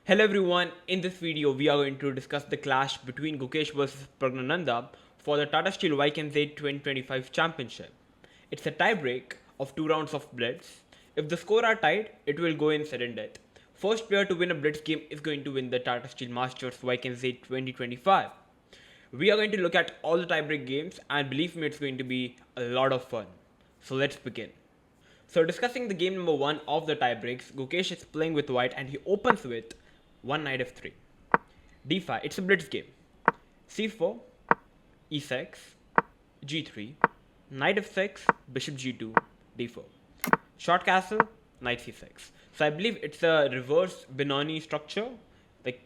Hello everyone, in this video we are going to discuss the clash between Gukesh versus Pragnananda for the Tata Steel Vikings 2025 Championship. It's a tie-break of 2 rounds of Blitz. If the score are tied, it will go in sudden death. First player to win a Blitz game is going to win the Tata Steel Masters Vikings 2025. We are going to look at all the tie-break games and believe me it's going to be a lot of fun. So let's begin. So discussing the game number 1 of the tie-breaks, Gukesh is playing with white and he opens with 1 knight f3, d5, it's a blitz game, c4, e6, g3, knight f6, bishop g2, d4, short castle, knight c6. So I believe it's a reverse Benoni structure. Like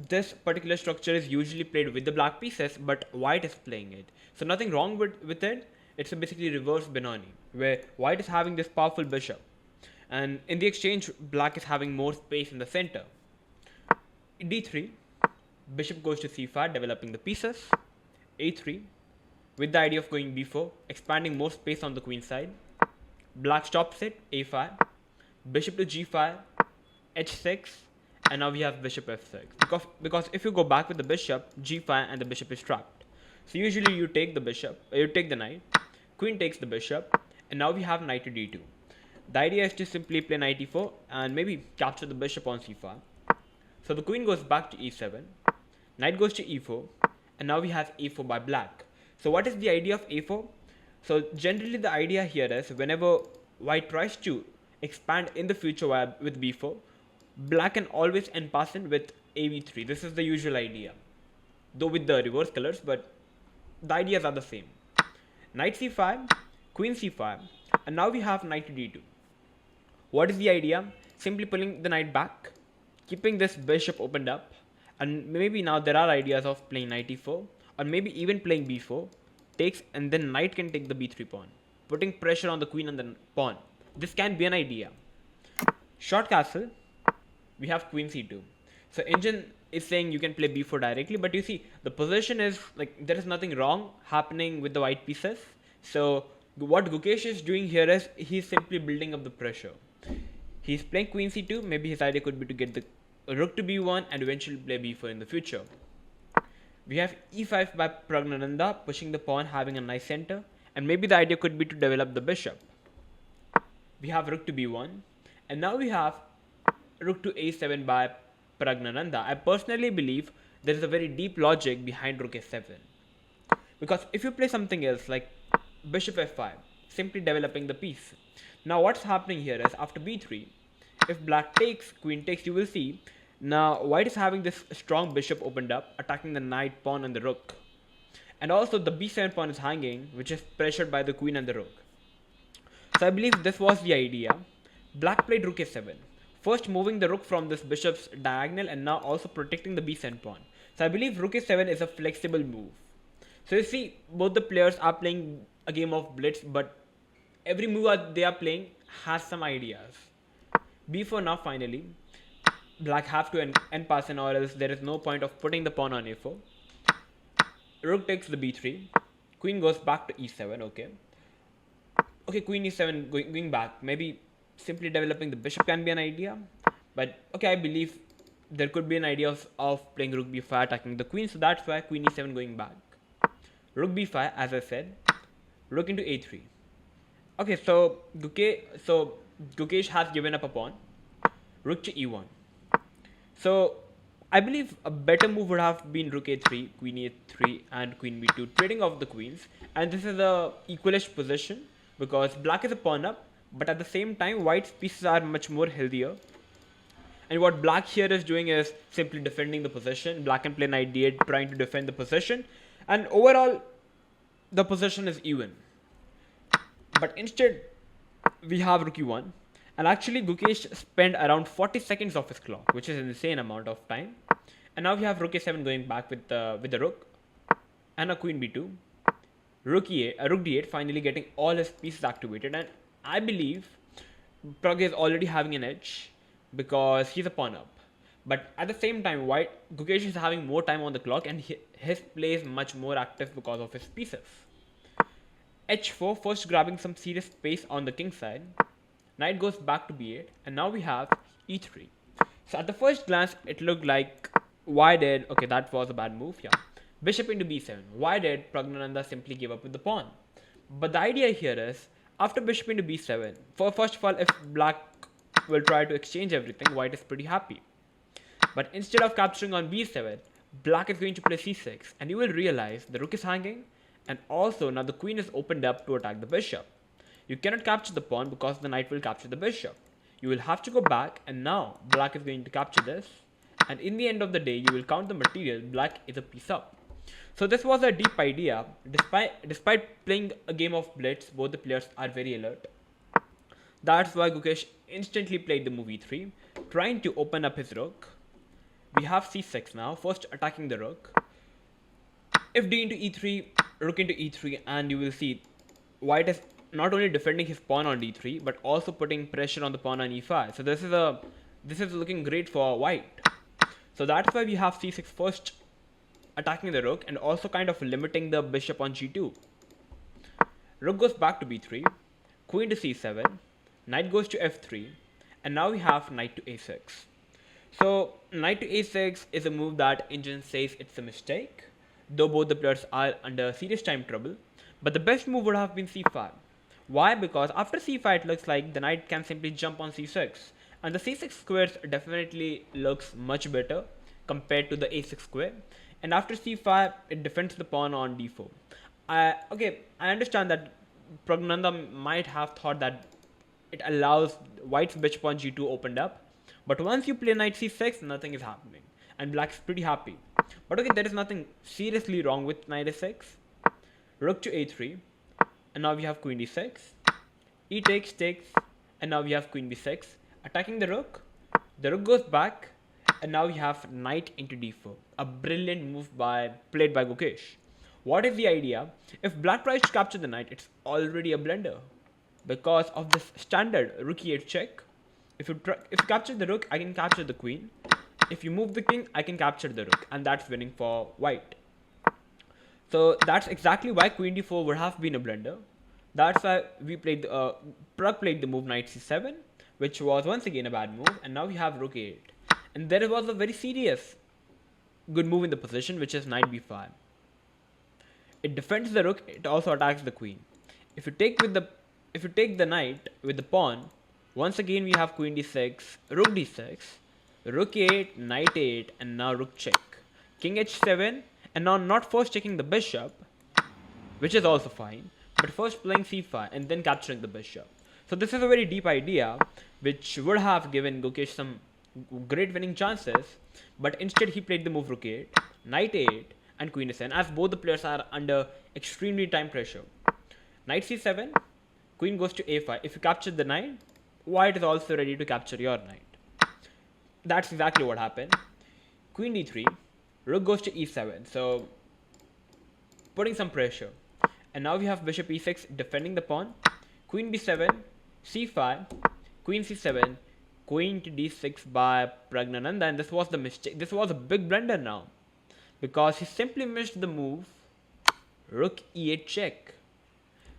this particular structure is usually played with the black pieces, but white is playing it. So nothing wrong with it. It's a basically reverse Benoni, where white is having this powerful bishop, and in the exchange, black is having more space in the center. d3, bishop goes to c5, developing the pieces. a3, with the idea of going b4, expanding more space on the queen side. Black stops it, a5, bishop to g5, h6, and now we have bishop f6. Because if you go back with the bishop, g5 and the bishop is trapped. So usually you take the bishop, you take the knight, queen takes the bishop, and now we have knight to d2. The idea is to simply play knight e4 and maybe capture the bishop on c5. So the queen goes back to e7, knight goes to e4, and now we have a4 by black. So what is the idea of a4? So generally the idea here is whenever white tries to expand in the future with b4, black can always end passant with av3. This is the usual idea, though with the reverse colors, but the ideas are the same. Knight c5, queen c5, and now we have knight to d2. What is the idea? Simply pulling the knight back, keeping this bishop opened up, and maybe now there are ideas of playing knight e4, or maybe even playing b4, takes, and then knight can take the b3 pawn, putting pressure on the queen and the pawn. This can be an idea. Short castle, we have queen c2. So engine is saying you can play b4 directly, but you see the position is like there is nothing wrong happening with the white pieces. So what Gukesh is doing here is he's simply building up the pressure. He's playing queen c2. Maybe his idea could be to get the rook to b1 and eventually play b4 in the future. We have e5 by Pragnananda, pushing the pawn, having a nice center, and maybe the idea could be to develop the bishop. We have rook to b1, and now we have rook to a7 by Pragnananda. I personally believe there is a very deep logic behind rook a7, because if you play something else like bishop f5, simply developing the piece. Now what's happening here is after b3, if black takes, queen takes, you will see now white is having this strong bishop opened up, attacking the knight, pawn and the rook. And also the b7 pawn is hanging, which is pressured by the queen and the rook. So I believe this was the idea. Black played rook a7, first moving the rook from this bishop's diagonal and now also protecting the b7 pawn. So I believe rook a7 is a flexible move. So you see both the players are playing a game of blitz, but every move they are playing has some ideas. b4 now finally. Black have to end passant or else there is no point of putting the pawn on a4. Rook takes the b3. Queen goes back to e7, okay. Okay, queen e7 going back. Maybe simply developing the bishop can be an idea. But okay, I believe there could be an idea of playing rook b5 attacking the queen. So that's why queen e7 going back. Rook b5, as I said. Rook into a3. Okay, so Gukesh has given up a pawn. Rook to e1. So I believe a better move would have been rook a3, queen a3 and queen b2, trading off the queens. And this is a equalish position because black is a pawn up, but at the same time white's pieces are much more healthier. And what black here is doing is simply defending the position. Black can play knight d8 trying to defend the position, and overall the position is even. But instead we have rook e1. And actually Gukesh spent around 40 seconds of his clock, which is an insane amount of time. And now we have rook a7 going back with the rook and a queen b2. Rook d8 finally getting all his pieces activated, and I believe Pragg is already having an edge because he's a pawn up. But at the same time, Gukesh is having more time on the clock and his play is much more active because of his pieces. h4, first grabbing some serious space on the king side. Knight goes back to b8, and now we have e3. So at the first glance, it looked like, why did, okay, that was a bad move, yeah. Bishop into b7. Why did Pragnananda simply give up with the pawn? But the idea here is, after bishop into b7, first of all, if black will try to exchange everything, white is pretty happy. But instead of capturing on b7, black is going to play c6, and you will realize the rook is hanging, and also now the queen is opened up to attack the bishop. You cannot capture the pawn because the knight will capture the bishop. You will have to go back, and now black is going to capture this, and in the end of the day, you will count the material, black is a piece up. So this was a deep idea. Despite playing a game of blitz, both the players are very alert. That's why Gukesh instantly played the move e3, trying to open up his rook. We have c6 now, first attacking the rook. If d into e3, rook into e3, and you will see white is not only defending his pawn on d3, but also putting pressure on the pawn on e5. So this is looking great for white. So that's why we have c6 first attacking the rook and also kind of limiting the bishop on g2. Rook goes back to b3, queen to c7, knight goes to f3, and now we have knight to a6. So knight to a6 is a move that Engine says it's a mistake, though both the players are under serious time trouble. But the best move would have been c5. Why? Because after c5 it looks like the knight can simply jump on c6, and the c6 squares definitely looks much better compared to the a6 square. And after c5 it defends the pawn on d4. I understand that Pragnananda might have thought that it allows white's bishop on g2 opened up, but once you play knight c6, nothing is happening, and black's pretty happy. But okay, there is nothing seriously wrong with knight a6. Rook to a3, and now we have queen d6. E takes, and now we have queen b6. Attacking the rook goes back, and now we have knight into d4. A brilliant move played by Gukesh. What is the idea? If black tries to capture the knight, it's already a blunder, because of this standard rook e8 check. If you capture the rook, I can capture the queen. If you move the king, I can capture the rook, and that's winning for white. So that's exactly why queen d4 would have been a blunder. That's why we played Pragg played the move knight c7, which was once again a bad move, and now we have rook a8. And there was a very serious good move in the position, which is knight b5. It defends the rook, it also attacks the queen. If you take the knight with the pawn, once again we have queen d6, rook d6, rook a8, knight a8, and now rook check. King h7, and now not first checking the bishop, which is also fine, but first playing c5 and then capturing the bishop. So this is a very deep idea, which would have given Gukesh some great winning chances, but instead he played the move rook a8, knight a8, and queen a7, as both the players are under extremely time pressure. Knight c7, queen goes to a5. If you capture the knight, white is also ready to capture your knight. That's exactly what happened. Queen d3, rook goes to e7, so putting some pressure. And now we have bishop e6 defending the pawn, queen b7, c5, queen c7, queen to d6 by Pragnananda, and this was the mistake. This was a big blunder now, because he simply missed the move rook e8 check.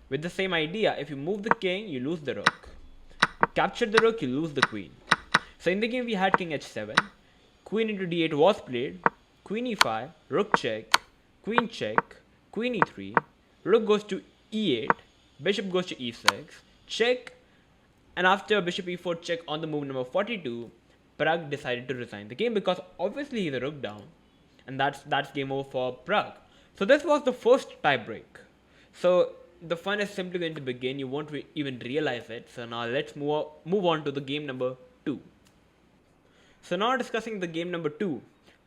With the same idea, if you move the king, you lose the rook. You capture the rook, you lose the queen. So in the game we had king h7, queen into d8 was played, queen e5, rook check, queen e3, rook goes to e8, bishop goes to e6, check, and after bishop e4 check on the move number 42, Pragg decided to resign the game because obviously he's a rook down, and that's game over for Pragg. So this was the first tie break. So the fun is simply going to begin. You won't even realize it. So now let's move on to the game number 2. So now discussing the game number 2,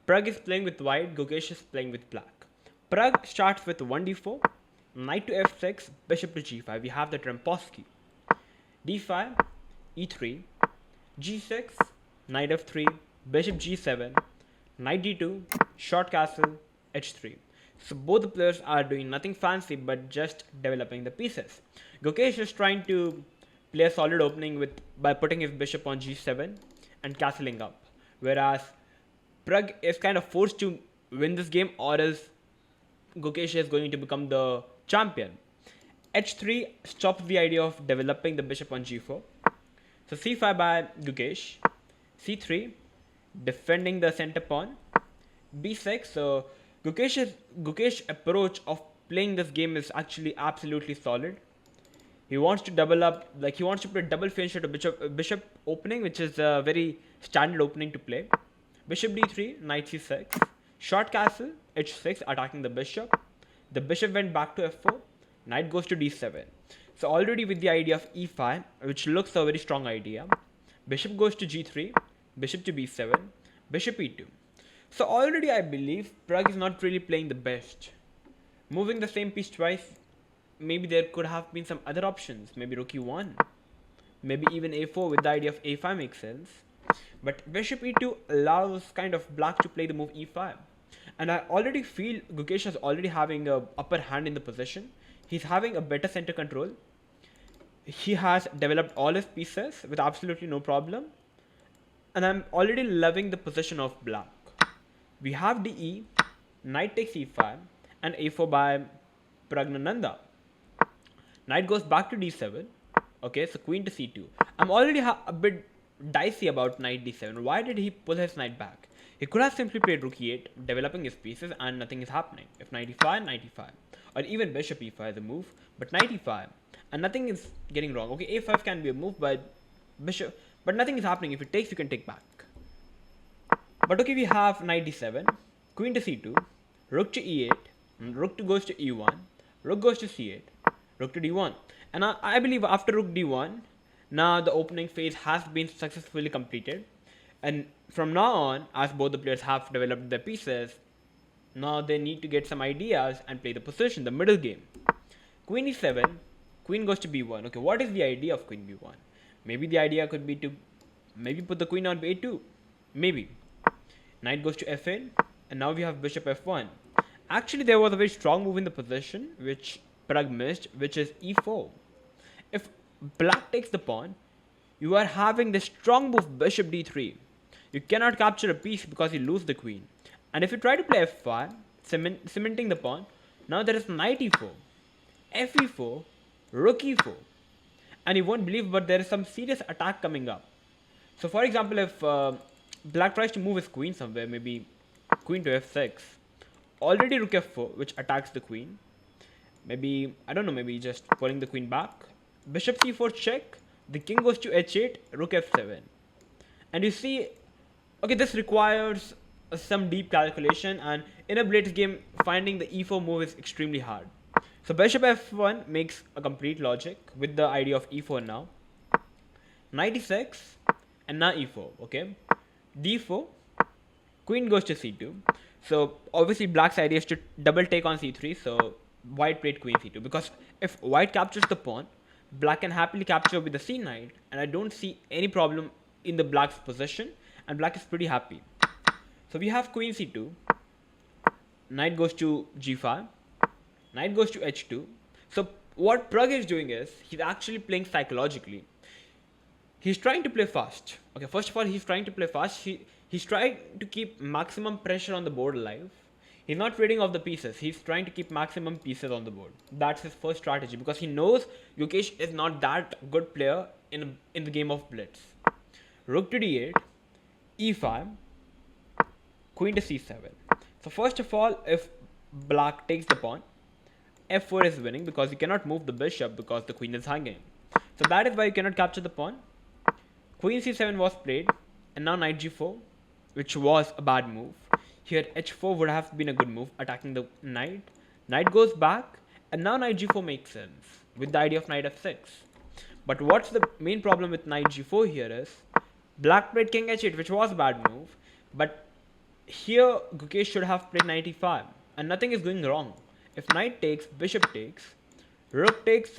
Pragg is playing with white, Gukesh is playing with black. Pragg starts with 1d4, knight to f6, bishop to g5. We have the Tremposky. d5, e3, g6, knight f3, bishop g7, knight d2, short castle, h3. So both the players are doing nothing fancy but just developing the pieces. Gukesh is trying to play a solid opening by putting his bishop on g7 and castling up, whereas Pragg is kind of forced to win this game, or else Gukesh is going to become the champion. h3 stops the idea of developing the bishop on g4. So c5 by Gukesh, c3, defending the center pawn. b6. So Gukesh approach of playing this game is actually absolutely solid. He wants to double up, like he wants to play double finisher to bishop opening, which is a very standard opening to play. Bishop d3, knight c6, short castle, h6, attacking the bishop. The bishop went back to f4, knight goes to d7. So already with the idea of e5, which looks a very strong idea, bishop goes to g3, bishop to b7, bishop e2. So already I believe Pragg is not really playing the best. Moving the same piece twice, maybe there could have been some other options. Maybe rook e1, maybe even a4 with the idea of a5 makes sense. But bishop e2 allows kind of black to play the move e5. And I already feel Gukesh is already having a upper hand in the position. He's having a better center control. He has developed all his pieces with absolutely no problem. And I'm already loving the position of black. We have de, knight takes e5, and a4 by Pragg. Knight goes back to d7. Okay, so queen to c2. I'm already a bit dicey about knight d7. Why did he pull his knight back? He could have simply played rook e8, developing his pieces, and nothing is happening. If knight e5, knight e5. Or even bishop e5 is a move, but knight e5, and nothing is getting wrong. Okay, a5 can be a move, but bishop, but nothing is happening. If it takes, you can take back. But okay, we have knight d7, queen to c2, rook to e8, rook goes to e1, rook goes to c8, rook to d1. And I believe after rook d1, now the opening phase has been successfully completed. And from now on, as both the players have developed their pieces, now they need to get some ideas and play the position, the middle game. Queen e7, queen goes to b1. Okay, what is the idea of queen b1? Maybe the idea could be to maybe put the queen on a2. Maybe. Knight goes to f8, and now we have bishop f1. Actually, there was a very strong move in the position, which Pragg missed, which is e4. If black takes the pawn, you are having the strong move bishop d3. You cannot capture a piece because you lose the queen. And if you try to play f5, cementing the pawn, now there is knight e4, fe4, rook e4. And you won't believe, but there is some serious attack coming up. So for example, if black tries to move his queen somewhere, maybe queen to f6, already rook f4, which attacks the queen. Maybe, I don't know, maybe just pulling the queen back. Bishop c4 check, the king goes to h8, rook f7. And you see, okay, this requires some deep calculation, and in a blitz game, finding the e4 move is extremely hard. So bishop f1 makes a complete logic with the idea of e4 now. Knight e6, and now e4, okay? d4, queen goes to c2. So obviously black's idea is to double take on c3, so white played queen c2, because if white captures the pawn, black can happily capture with the c knight, and I don't see any problem in the black's position, and black is pretty happy. So we have queen c2, knight goes to g5, knight goes to h2. So what Pragg is doing is, he's actually playing psychologically. He's trying to play fast. Okay, first of all, he's trying to play fast. He's trying to keep maximum pressure on the board alive. He's not trading off the pieces. He's trying to keep maximum pieces on the board. That's his first strategy, because he knows Gukesh is not that good player in the game of blitz. Rook to d8, e5, queen to c7. So first of all, if black takes the pawn, f4 is winning, because you cannot move the bishop because the queen is hanging. So that is why you cannot capture the pawn. Queen c7 was played, and now knight g4, which was a bad move. Here h4 would have been a good move, attacking the knight. Knight goes back, and now knight g4 makes sense with the idea of knight f6. But what's the main problem with knight g4 here is, black played king h8, which was a bad move, but here Gukesh should have played knight e5, and nothing is going wrong. If knight takes, bishop takes, rook takes,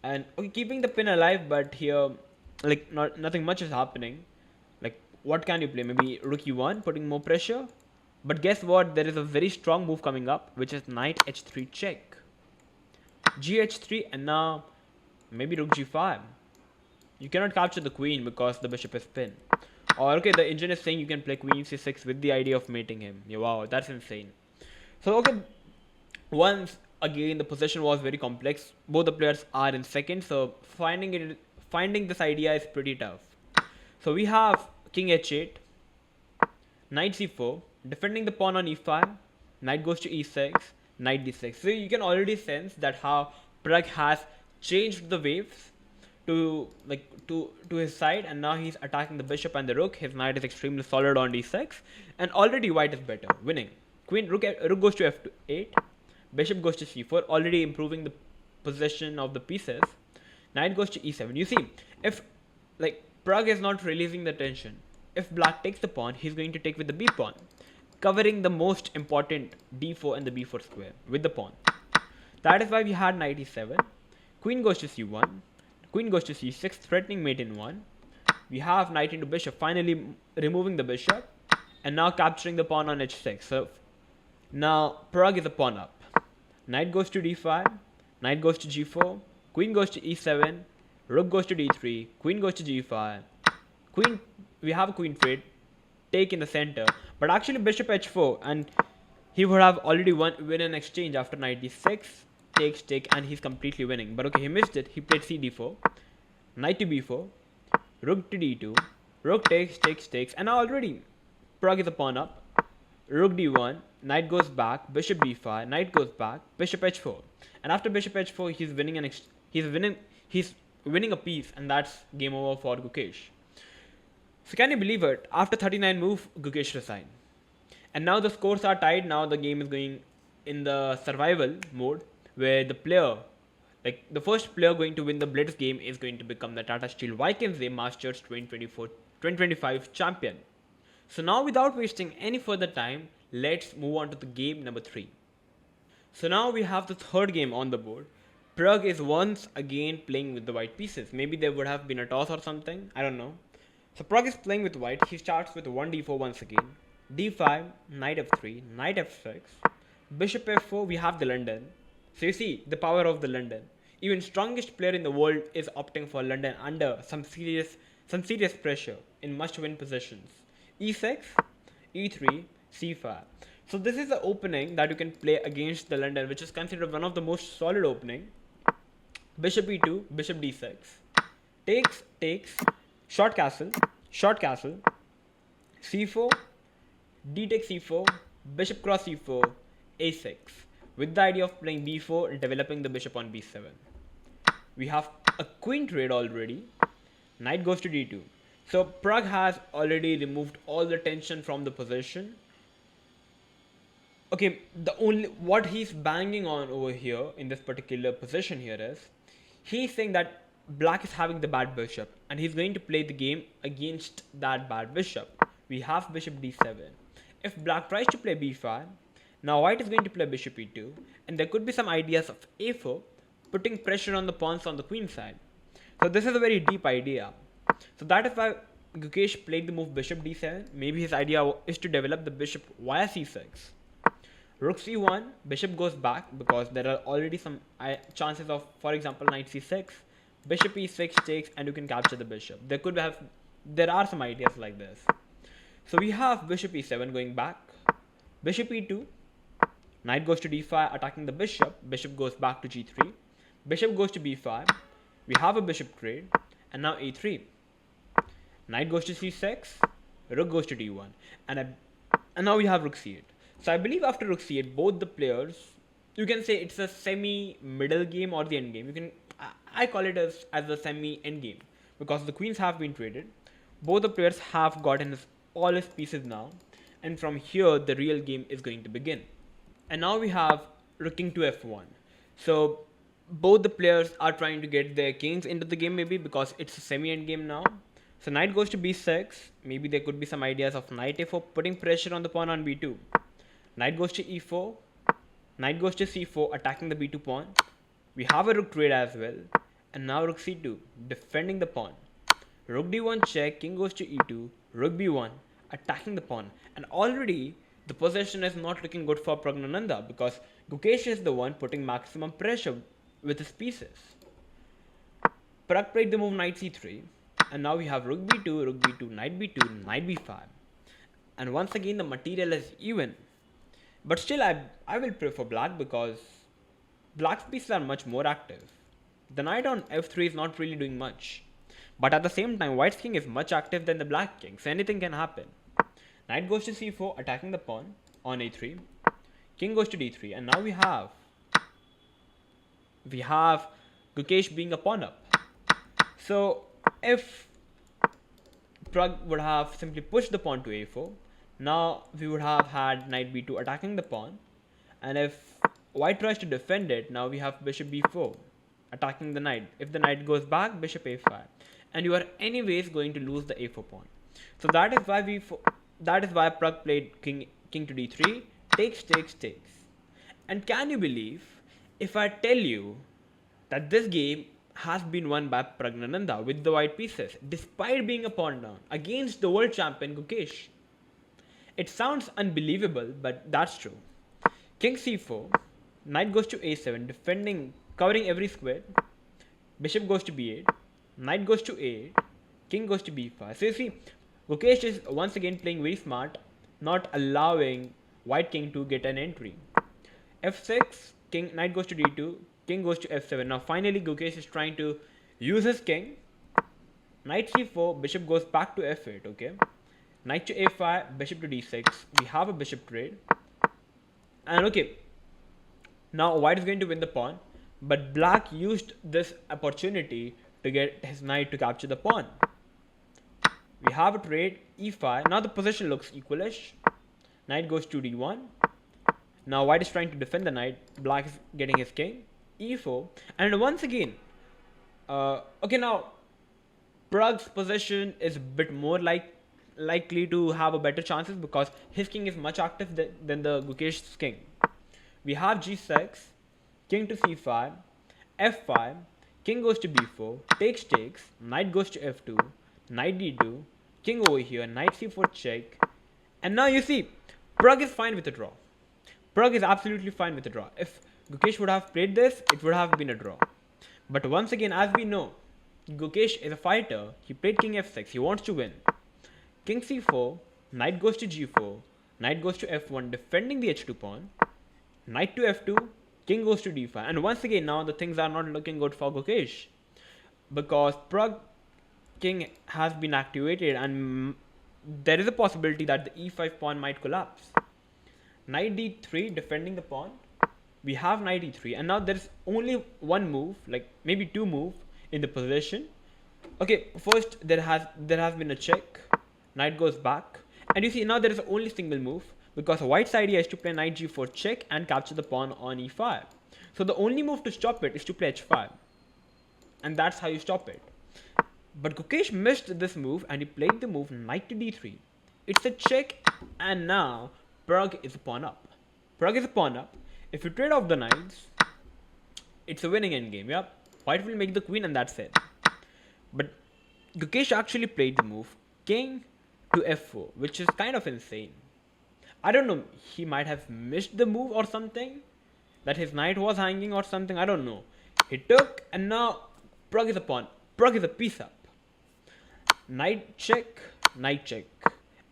and okay, keeping the pin alive, but here like nothing much is happening. Like, what can you play? Maybe rook e1, putting more pressure. But guess what? There is a very strong move coming up, which is knight h3 check, gh3, and now maybe rook g5. You cannot capture the queen because the bishop is pinned. Or okay, the engine is saying you can play queen c6 with the idea of mating him. Yeah, wow, that's insane. So okay, once again the position was very complex. Both the players are in second, so finding this idea is pretty tough. So we have king h8, knight c4, defending the pawn on e5, knight goes to e6, knight d6. So you can already sense that how Pragg has changed the waves to his side, and now he's attacking the bishop and the rook. His knight is extremely solid on d6, and already white is better, winning. Rook goes to f8, bishop goes to c4, already improving the possession of the pieces. Knight goes to e7. You see, if Pragg is not releasing the tension, if black takes the pawn, he's going to take with the b pawn, covering the most important d4 and the b4 square with the pawn. That is why we had knight e7, queen goes to c1, queen goes to c6, threatening mate in 1. We have knight into bishop, finally removing the bishop, and now capturing the pawn on h6. So now Pragg is a pawn up. Knight goes to d5, knight goes to g4, queen goes to e7, rook goes to d3, queen goes to g5, queen, we have a queen trade, take in the center, but actually bishop h4, and he would have already win an exchange after knight d6, takes, take, and he's completely winning. But okay, he missed it. He played c d4, knight to b4, rook to d2, rook takes, takes, takes, and now already Pragg is a pawn up. Rook d1, knight goes back, bishop b5, knight goes back, bishop h4, and after bishop h4, he's winning a piece, and that's game over for Gukesh. So can you believe it? After 39 moves, Gukesh resigned. And now the scores are tied. Now the game is going in the survival mode, where the player, the first player going to win the Blitz game is going to become the Tata Steel Vikings Masters 2025 champion. So now without wasting any further time, let's move on to the game number 3. So now we have the third game on the board. Pragg is once again playing with the white pieces. Maybe there would have been a toss or something, I don't know. So Pragg is playing with white. He starts with 1d4 once again, d5, knight f3, knight f6, bishop f4. We have the London. So you see the power of the London. Even strongest player in the world is opting for London under some serious pressure in must-win positions. e6, e3, c5. So this is the opening that you can play against the London, which is considered one of the most solid opening. Bishop e2, bishop d6, takes, takes, short castle, c4, d takes c4, bishop cross c4, a6, with the idea of playing b4 and developing the bishop on b7. We have a queen trade already, knight goes to d2. So Pragg has already removed all the tension from the position. Okay, what he's banging on over here in this particular position here is, he's saying that black is having the bad bishop, and he's going to play the game against that bad bishop. We have bishop d7. If black tries to play b5, now white is going to play bishop e2, and there could be some ideas of a4, putting pressure on the pawns on the queen side. So this is a very deep idea. So that is why Gukesh played the move bishop d7. Maybe his idea is to develop the bishop via c6. Rook c1, bishop goes back because there are already some chances of, for example, knight c6, bishop e6 takes, and you can capture the bishop. There are some ideas like this. So we have bishop e7 going back, bishop e2, knight goes to d5 attacking the bishop, bishop goes back to g3, bishop goes to b5, we have a bishop trade, and now e3. Knight goes to c6, rook goes to d1, and now we have rook c8. So I believe after rook c8, both the players, you can say it's a semi-middle game or the end game. I call it as a semi-end game, because the queens have been traded. Both the players have gotten all his pieces now, and from here the real game is going to begin. And now we have rook king to f1. So both the players are trying to get their kings into the game, maybe because it's a semi-end game now. So knight goes to b6. Maybe there could be some ideas of knight a4, putting pressure on the pawn on b2. Knight goes to e4. Knight goes to c4, attacking the b2 pawn. We have a rook trade as well. And now rook c2, defending the pawn. Rook d1 check, king goes to e2, rook b1, attacking the pawn. And already the possession is not looking good for Pragg, because Gukesh is the one putting maximum pressure with his pieces. Pragg played the move knight c3. And now we have rook b2, knight b2, knight b5. And once again the material is even. But still I will prefer black, because black's pieces are much more active. The knight on f3 is not really doing much. But at the same time, white's king is much active than the black king, so anything can happen. Knight goes to c4, attacking the pawn on a3. King goes to d3, and now we have Gukesh being a pawn up. So if Pragg would have simply pushed the pawn to a4, now we would have had knight b2 attacking the pawn, and if white tries to defend it, now we have bishop b4 attacking the knight. If the knight goes back, bishop a5, and you are anyways going to lose the a4 pawn. So that is why Pragg played king to d3, takes. And can you believe if I tell you that this game has been won by Pragnananda with the white pieces, despite being a pawn down against the world champion Gukesh? It sounds unbelievable, but that's true. King c4, knight goes to a7, covering every square. Bishop goes to b8, knight goes to a8, king goes to b5. So you see, Gukesh is once again playing very smart, not allowing white king to get an entry. f6, knight goes to d2, king goes to f7. Now finally Gukesh is trying to use his king. Knight c4, bishop goes back to f8, okay? Knight to a5, bishop to d6. We have a bishop trade. And okay, now white is going to win the pawn, but black used this opportunity to get his knight to capture the pawn. We have a trade, e5. Now the position looks equalish. Knight goes to d1. Now white is trying to defend the knight. Black is getting his king, e4. And once again, okay, now Pragg's position is a bit more likely to have a better chances because his king is much active than the Gukesh's king. We have g6, king to c5, f5, king goes to b4, takes, knight goes to f2, knight d2, king over here, knight c4 check. And now you see, Pragg is fine with a draw. Pragg is absolutely fine with a draw. If Gukesh would have played this, it would have been a draw. But once again, as we know, Gukesh is a fighter. He played king f6. He wants to win. King c4, knight goes to g4, knight goes to f1, defending the h2 pawn, knight to f2, king goes to d5. And once again, now the things are not looking good for Gukesh because Pragg king has been activated and there is a possibility that the e5 pawn might collapse. Knight d3, defending the pawn. We have knight e3, and now there is only one move, like maybe two moves in the position. Okay, first there has been a check. Knight goes back, and you see now there is only single move because white's idea is to play knight g4 check and capture the pawn on e5. So the only move to stop it is to play h5, and that's how you stop it. But Gukesh missed this move and he played the move knight to d3. It's a check, and now Pragg is a pawn up. Pragg is a pawn up. If you trade off the knights, it's a winning endgame. Yeah, white will make the queen and that's it. But Gukesh actually played the move king to f4, which is kind of insane. I don't know, he might have missed the move or something, that his knight was hanging or something, I don't know. He took, and now Pragg is a pawn. Pragg is a piece up. Knight check,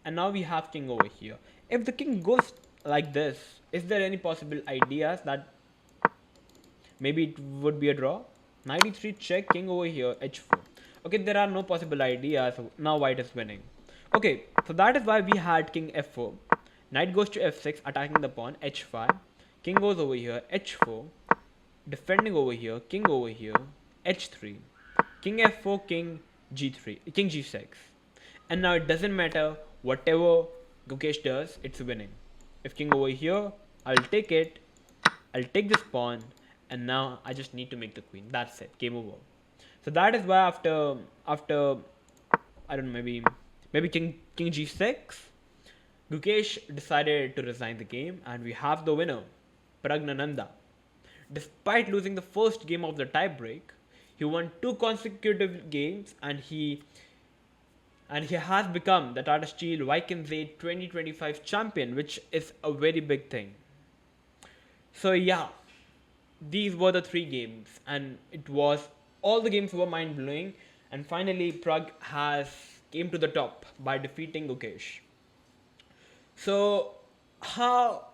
and now we have king over here. If the king goes like this, is there any possible ideas that maybe it would be a draw? Knight e3 check, king over here, h4. Okay, there are no possible ideas. Now white is winning. Okay, so that is why we had king f4. Knight goes to f6, attacking the pawn, h5. King goes over here, h4. Defending over here, king over here, h3. King f4, king g3, king g6. And now it doesn't matter whatever Gukesh does, it's winning. If king over here, I'll take it. I'll take this pawn, and now I just need to make the queen. That's it. Game over. So that is why after I don't know, maybe king g6, Gukesh decided to resign the game, and we have the winner, Pragnananda. Despite losing the first game of the tiebreak, he won 2 consecutive games, and he has become the Tata Steel YKZ 2025 champion, which is a very big thing. So yeah, these were the 3 games, and all the games were mind blowing, and finally Pragg has came to the top by defeating Gukesh. So how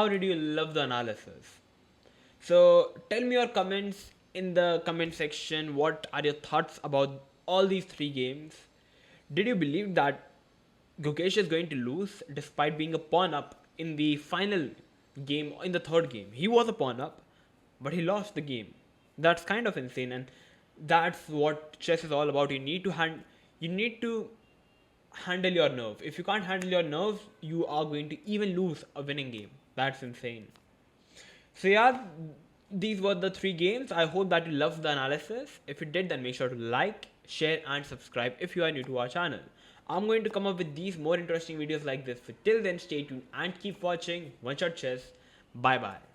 did you love the analysis? So tell me your comments in the comment section. What are your thoughts about all these 3 games, did you believe that Gukesh is going to lose despite being a pawn up in the final game, in the third game? He was a pawn up, but he lost the game. That's kind of insane, and that's what chess is all about. You need to handle your nerve. If you can't handle your nerves, you are going to even lose a winning game. That's insane. So yeah, these were the 3 games. I hope that you loved the analysis. If you did, then make sure to like, share and subscribe if you are new to our channel. I'm going to come up with these more interesting videos like this. So till then, stay tuned and keep watching One Shot Chess. Bye bye.